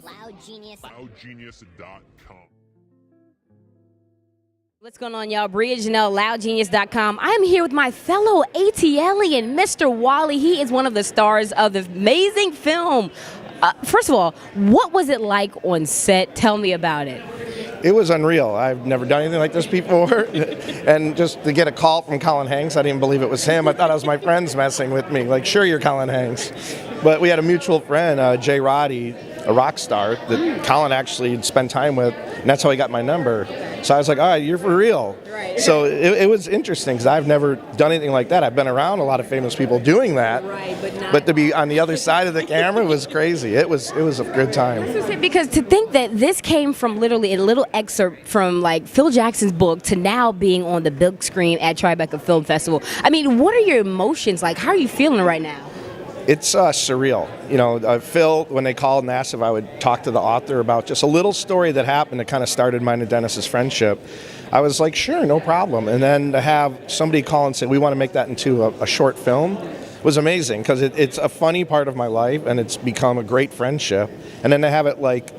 Loudgenius.com. What's going on, y'all? Bria Janelle, loudgenius.com. I am here with my fellow ATLian, Mr. Wally. He is one of the stars of the amazing film. First of all, what was it like on set? Tell me about it. It was unreal. I've never done anything like this before. And just to get a call from Colin Hanks, I didn't even believe it was him. I thought it was my friends messing with me. Like, sure, you're Colin Hanks. But we had a mutual friend, Jay Roddy, a rock star, that Colin actually spent time with, and that's how he got my number. So I was like, all right, you're for real. Right. So it was interesting because I've never done anything like that. I've been around a lot of famous people doing that. Right, but to be on the other side of the camera was crazy. It was a good time. Because to think that this came from literally a little excerpt from like Phil Jackson's book to now being on the big screen at Tribeca Film Festival. I mean, what are your emotions like? How are you feeling right now? It's surreal. You know, Phil, when they called and asked if I would talk to the author about just a little story that happened that kind of started mine and Dennis's friendship, I was like, sure, no problem. And then to have somebody call and say, we want to make that into a short film was amazing because it's a funny part of my life and it's become a great friendship. And then to have it like,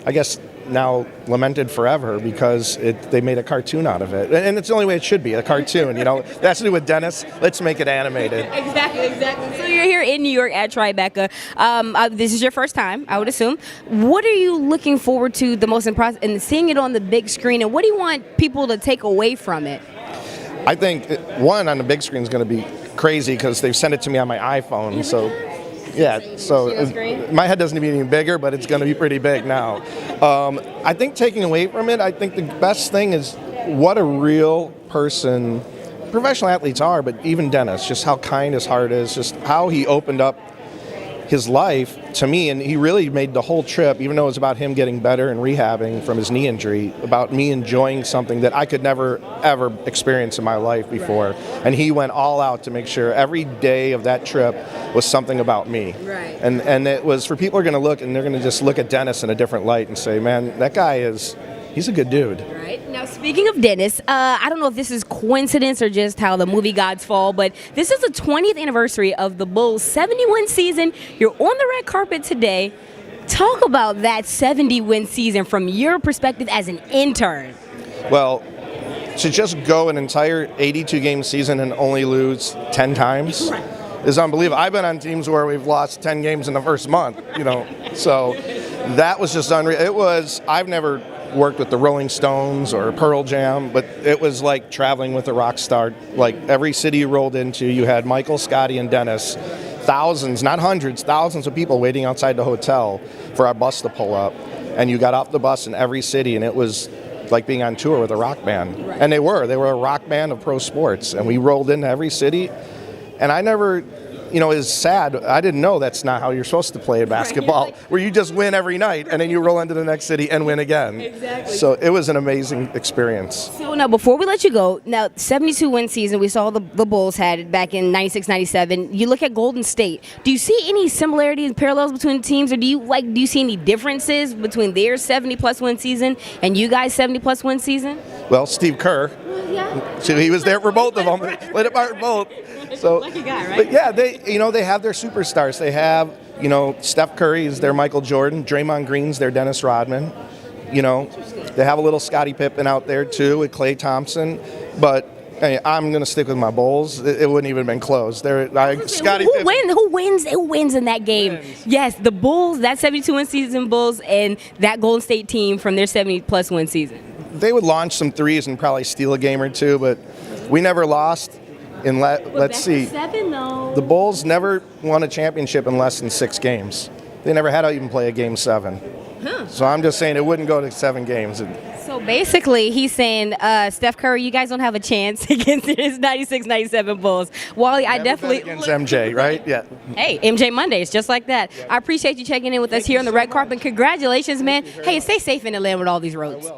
I guess, now lamented forever because they made a cartoon out of it. And it's the only way it should be, a cartoon, you know. It has to do with Dennis. Let's make it animated. Exactly. So you're here in New York at Tribeca. This is your first time, I would assume. What are you looking forward to the most in seeing it on the big screen, and what do you want people to take away from it? I think, one, on the big screen is going to be crazy because they've sent it to me on my iPhone, so... Yeah, so my head doesn't even bigger, but it's going to be pretty big now. I think taking away from it, I think the best thing is what a real person professional athletes are, but even Dennis, just how kind his heart is, just how he opened up his life to me, and he really made the whole trip, even though it was about him getting better and rehabbing from his knee injury, about me enjoying something that I could never, ever experience in my life before. And he went all out to make sure every day of that trip was something about me. Right. And it was, for people who are going to look, and they're going to just look at Dennis in a different light and say, man, that guy he's a good dude. Right. Now, speaking of Dennis, I don't know if this is coincidence or just how the movie gods fall, but this is the 20th anniversary of the Bulls' 71 season. You're on the red carpet today. Talk about that 70-win season from your perspective as an intern. Well, to just go an entire 82-game season and only lose 10 times is unbelievable. I've been on teams where we've lost 10 games in the first month, you know, so that was just unreal. I've never worked with the Rolling Stones or Pearl Jam, but it was like traveling with a rock star. Like every city you rolled into, you had Michael, Scotty, and Dennis. Thousands, not hundreds, thousands of people waiting outside the hotel for our bus to pull up. And you got off the bus in every city, and it was like being on tour with a rock band. And they were a rock band of pro sports. And we rolled into every city. And I never... You know, it's sad. I didn't know that's not how you're supposed to play basketball, where you just win every night and then you roll into the next city and win again. Exactly. So it was an amazing experience. So now, before we let you go, now 72-win season, we saw the Bulls had it back in 96, 97. You look at Golden State. Do you see any similarities and parallels between the teams, or do you see any differences between their 70-plus win season and you guys' 70-plus win season? Well, Steve Kerr, so he was there for both of them. Lit apart both. So, lucky guy, right? But yeah, they have their superstars. They have, Steph Curry is their Michael Jordan. Draymond Green's their Dennis Rodman. They have a little Scottie Pippen out there too with Klay Thompson. But hey, I'm going to stick with my Bulls. It wouldn't even have been close. Scottie Pippen. Who wins in that game? Yes, the Bulls, that 72-win season Bulls, and that Golden State team from their 70-plus win season. They would launch some threes and probably steal a game or two, but we never lost. Let's see. 7, though. The Bulls never won a championship in less than 6 games. They never had to even play a game 7. So I'm just saying it wouldn't go to 7 games. So basically, he's saying, Steph Curry, you guys don't have a chance against his 96, 97 Bulls. Wally, I definitely... against MJ, right? Yeah. Hey, MJ Mondays, just like that. I appreciate you checking in with us here on the red carpet. Congratulations, man. Hey, stay safe in Atlanta with all these roads.